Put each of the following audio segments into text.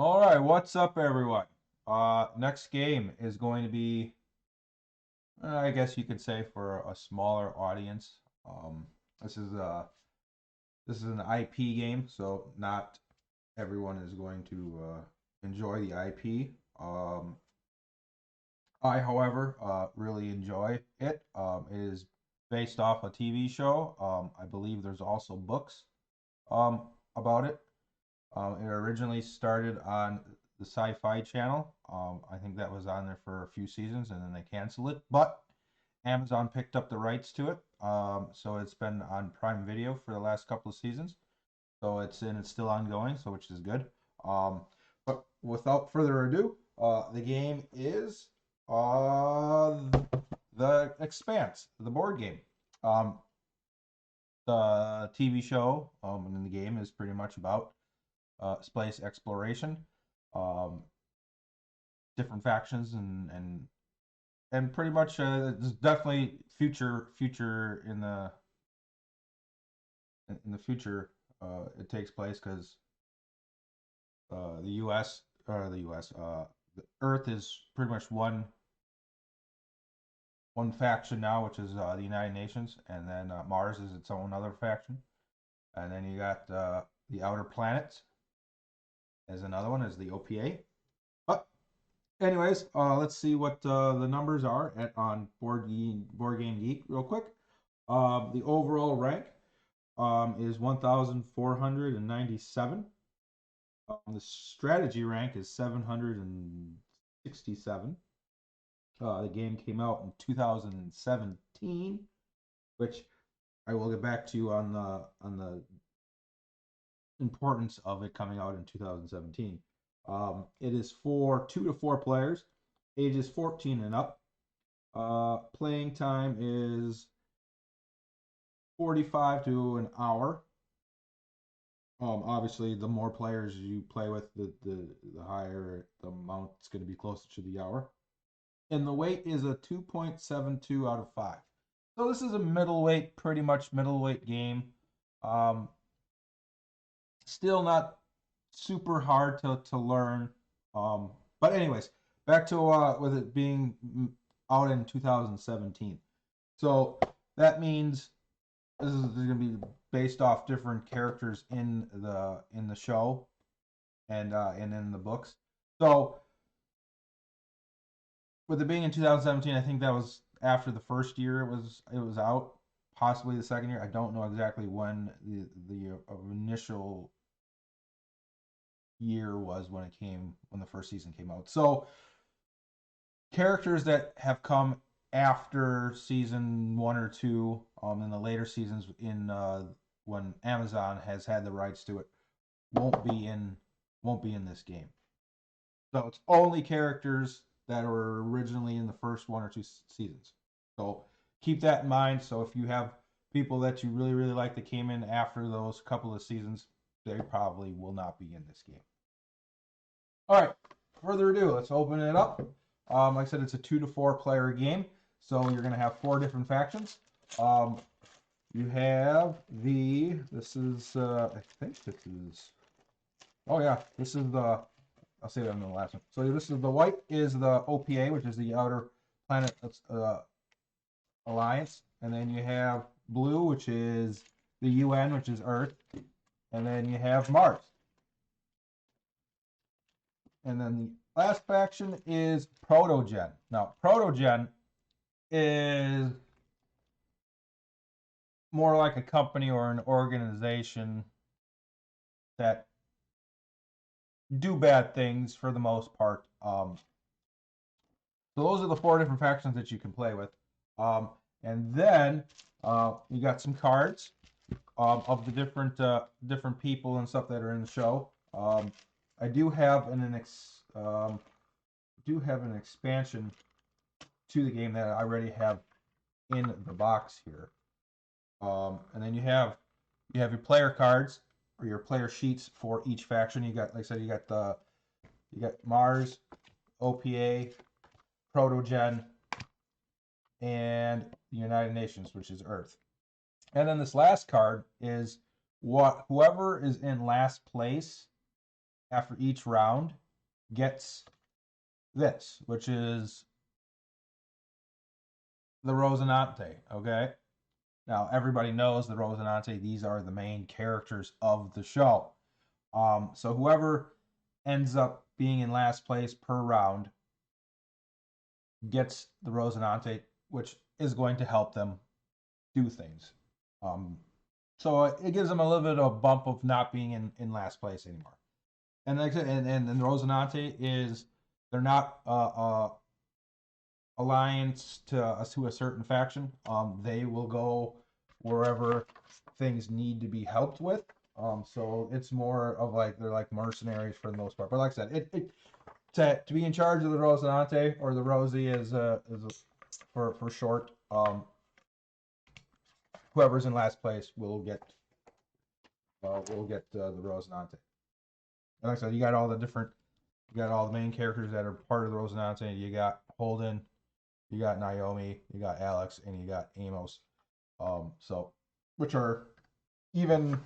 All right, what's up, everyone? Next game is going to be, I guess you could say, for a smaller audience. Um, this is a this is an IP game, so not everyone is going to enjoy the IP. I, however, really enjoy it. It is based off a TV show. I believe there's also books um, about it. It originally started on the Sci-Fi Channel. I think that was on there for a few seasons, and then they canceled it. But Amazon picked up the rights to it, so it's been on Prime Video for the last couple of seasons. So it's still ongoing, so which is good. Um, but without further ado, the game is uh, the Expanse, the board game. Um, the TV show and the game is pretty much about space exploration, um, different factions, and pretty much there's definitely future in the future. It takes place because the U.S. The Earth is pretty much one faction now, which is the United Nations, and then Mars is its own other faction, and then you got the outer planets as another one, as the OPA. But anyways, let's see what the numbers are on Board Game Geek real quick. The overall rank is 1,497. The strategy rank is 767. The game came out in 2017, which I will get back to you on the importance of it coming out in 2017. It is for 2 to 4 players, ages 14 and up. Playing time is 45 to an hour. Obviously, the more players you play with, the higher the amount it's going to be closer to the hour. And the weight is a 2.72 out of 5. So this is a middleweight, pretty much middleweight game. Um, Still not super hard to learn. But anyways, back to with it being out in 2017. So that means this is going to be based off different characters in the show and in the books. So with it being in 2017, I think that was after the first year it was out, possibly the second year. I don't know exactly when the initial year was when the first season came out. So characters that have come after season 1 or 2, in the later seasons when Amazon has had the rights to it, won't be in this game. So it's only characters that were originally in the first 1 or 2 seasons. So keep that in mind. So if you have people that you really really like that came in after those couple of seasons, they probably will not be in this game. All right, further ado, let's open it up. Like I said, it's a 2 to 4 player game, so you're going to have 4 different factions. Um, you have this is, I think this is, oh yeah, this is I'll say that in the last one. So this is the white is the OPA, which is the Outer Planet Alliance, and then you have blue, which is the UN, which is Earth, and then you have Mars. And then the last faction is Protogen. Now, Protogen is more like a company or an organization that do bad things for the most part. So those are the 4 different factions that you can play with. And then you got some cards of the different people and stuff that are in the show. I do have an expansion to the game that I already have in the box here. And then you have your player cards or your player sheets for each faction. You got, like I said, you got Mars, OPA, Protogen, and the United Nations, which is Earth. And then this last card is whoever is in last place after each round gets this, which is the Rosinante. Okay. Now everybody knows the Rosinante. These are the main characters of the show. So whoever ends up being in last place per round gets the Rosinante, which is going to help them do things. Um, so it gives them a little bit of a bump of not being in last place anymore. And like I said, and Rosinante is they're not alliance to a certain faction. They will go wherever things need to be helped with. So it's more of like they're like mercenaries for the most part. But like I said, to be in charge of the Rosinante or the Rosie is for short. Whoever's in last place will get the Rosinante. And like I said, you got all the main characters that are part of the Rosinante. You got Holden, you got Naomi, you got Alex, and you got Amos. So which are even.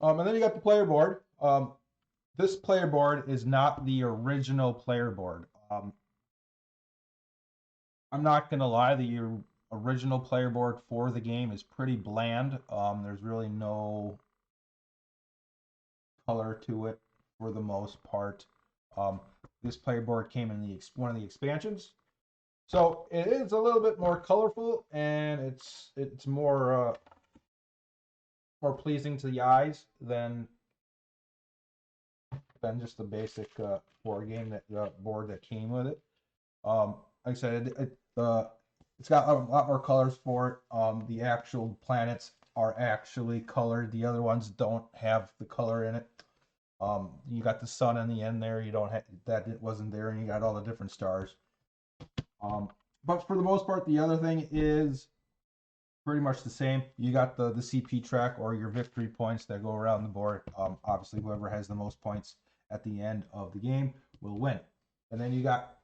And then you got the player board. This player board is not the original player board. I'm not gonna lie, the original player board for the game is pretty bland. There's really no color to it for the most part. Um, this player board came in one of the expansions, so it is a little bit more colorful and it's more pleasing to the eyes than just the basic board game board that came with it. Like I said, it's got a lot more colors for it. The actual planets are actually colored. The other ones don't have the color in it. You got the sun in the end there. You don't have that. It wasn't there, and you got all the different stars. Um, but for the most part, the other thing is pretty much the same. You got the CP track or your victory points that go around the board. Obviously, whoever has the most points at the end of the game will win. And then you got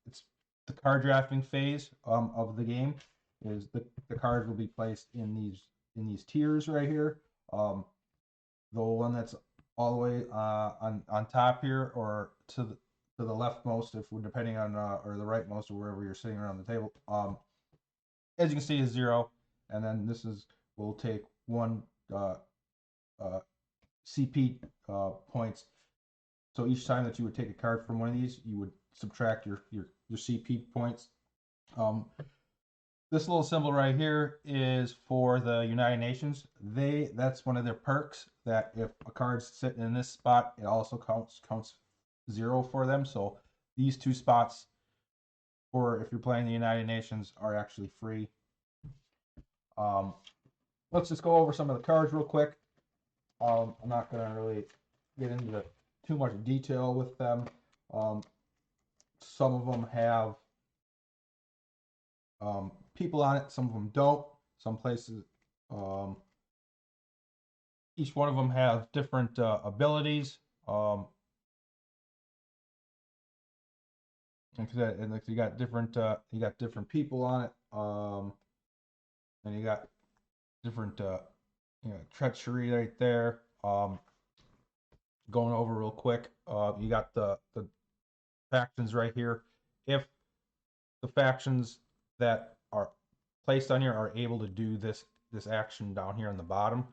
it's the card drafting phase of the game. Is the cards will be placed in these tiers right here. The one that's all the way on top here or to the leftmost, if we're depending on or the rightmost or wherever you're sitting around the table. As you can see, is 0, and then this is will take 1 uh, CP points. So each time that you would take a card from one of these, you would subtract your CP points. This little symbol right here is for the United Nations. That's one of their perks. That if a card's sitting in this spot, it also counts 0 for them. So these 2 spots for if you're playing the United Nations are actually free. Let's just go over some of the cards real quick. I'm not going to really get into too much detail with them. Some of them have people on it, some of them don't. Some places, each one of them have different abilities. And like you got different people on it. And you got different treachery right there. Going over real quick. You got the factions right here. If the factions that are placed on here are able to do this action down here on the bottom.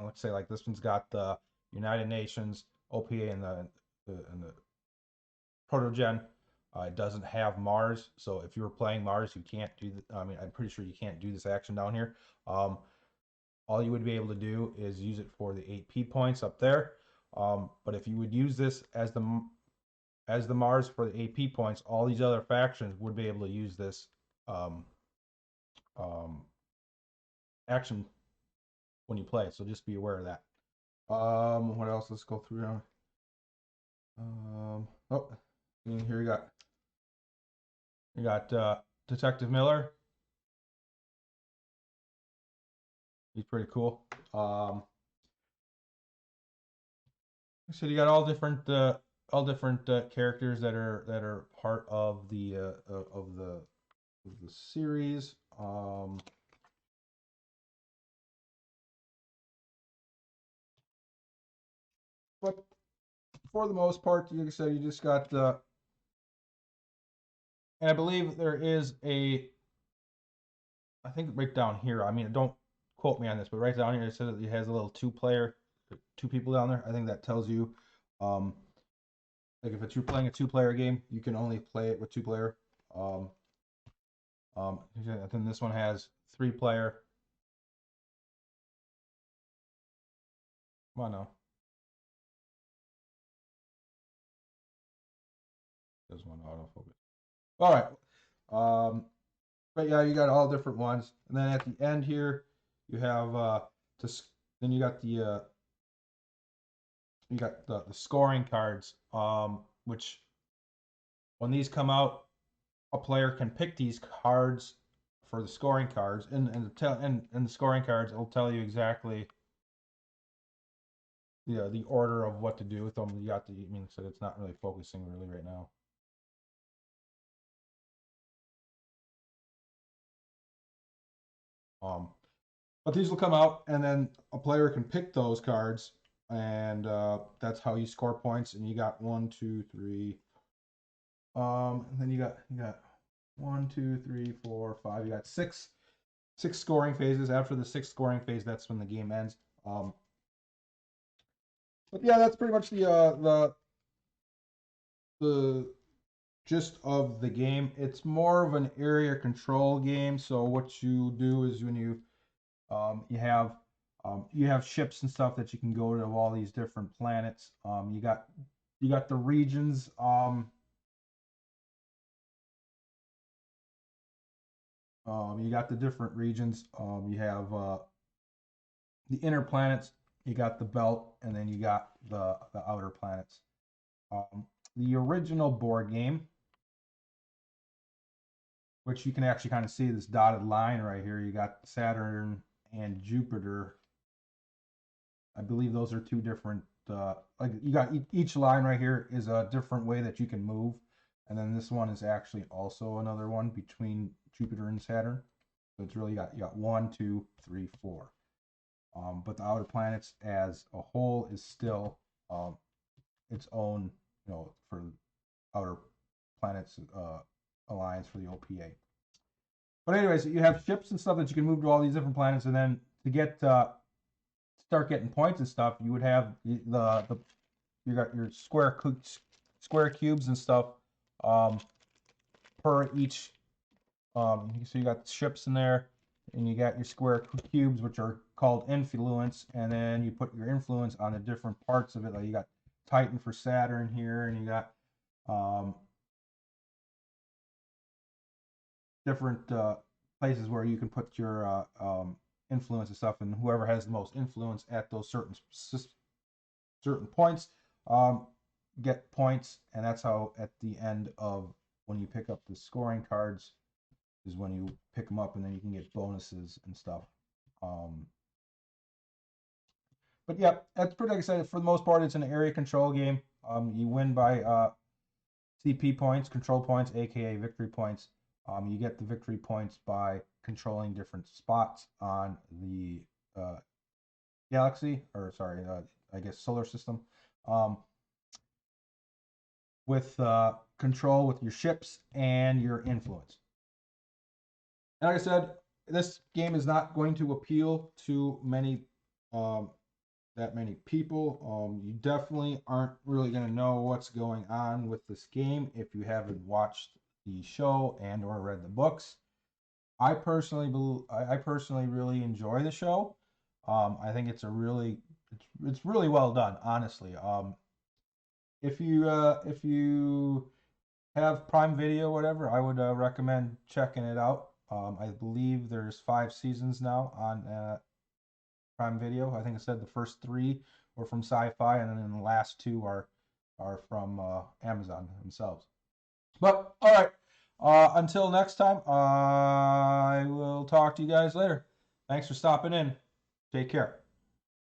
Let's say like this one's got the United Nations, OPA, and the Protogen. It doesn't have Mars, so if you were playing Mars, you can't do. I mean, I'm pretty sure you can't do this action down here. All you would be able to do is use it for the 8P points up there. But if you would use this as the Mars for the AP points, all these other factions would be able to use this um, action when you play. So just be aware of that. What else? Let's go through now. Oh, here you got Detective Miller. He's pretty cool. So you got all different characters that are part of the series. but for the most part, like I said, you just got the. And I believe there is a. I think right down here. I mean, don't quote me on this, but right down here it says it has a little two people down there. I think that tells you, um, like if you're playing a two-player game, you can only play it with two-player. Um, I think this one has three-player. Come on now. There's one autofocus. All right. But yeah, you got all different ones, and then at the end here, you have then you got the scoring cards, which when these come out, a player can pick these cards for the scoring cards, and the scoring cards will tell you exactly the order of what to do with them. You got the, I mean, so it's not really focusing really right now. But these will come out, and then a player can pick those cards, and that's how you score points. And you got 1, 2, 3. And then you got 1, 2, 3, 4, 5. You got six scoring phases. After the sixth scoring phase, that's when the game ends. But yeah, that's pretty much the gist of the game. It's more of an area control game. So what you do is when you have ships and stuff that you can go to all these different planets. You got the regions. You got the different regions. You have the inner planets. You got the belt, and then you got the outer planets. The original board game, which you can actually kind of see this dotted line right here. You got Saturn and Jupiter. I believe those are two different. Like you got each line right here is a different way that you can move, and then this one is actually also another one between Jupiter and Saturn. So it's really you got 1, 2, 3, 4. But the outer planets as a whole is still its own, for outer planets alliance for the OPA. But anyways, you have ships and stuff that you can move to all these different planets, and then to get start getting points and stuff, you would have you got your square cubes and stuff per each. So you got ships in there, and you got your square cubes, which are called influence, and then you put your influence on the different parts of it. Like you got Titan for Saturn here, and you got different places where you can put your influence and stuff, and whoever has the most influence at those certain points get points, and that's how at the end of when you pick up the scoring cards is when you pick them up, and then you can get bonuses and stuff. But yeah, that's pretty exciting. For the most part, it's an area control game. You win by CP points, control points, aka victory points. You get the victory points by controlling different spots on the galaxy, or sorry, I guess solar system. With control with your ships and your influence. And like I said, this game is not going to appeal to that many people. You definitely aren't really going to know what's going on with this game if you haven't watched the show and or read the books. I personally really enjoy the show. I think it's really well done, honestly. If you have Prime Video, whatever, I would recommend checking it out. I believe there's 5 seasons now on Prime Video. I think it said the first 3 were from Sci-Fi, and then the last 2 are from Amazon themselves. But all right, until next time, I will talk to you guys later. Thanks for stopping in. Take care.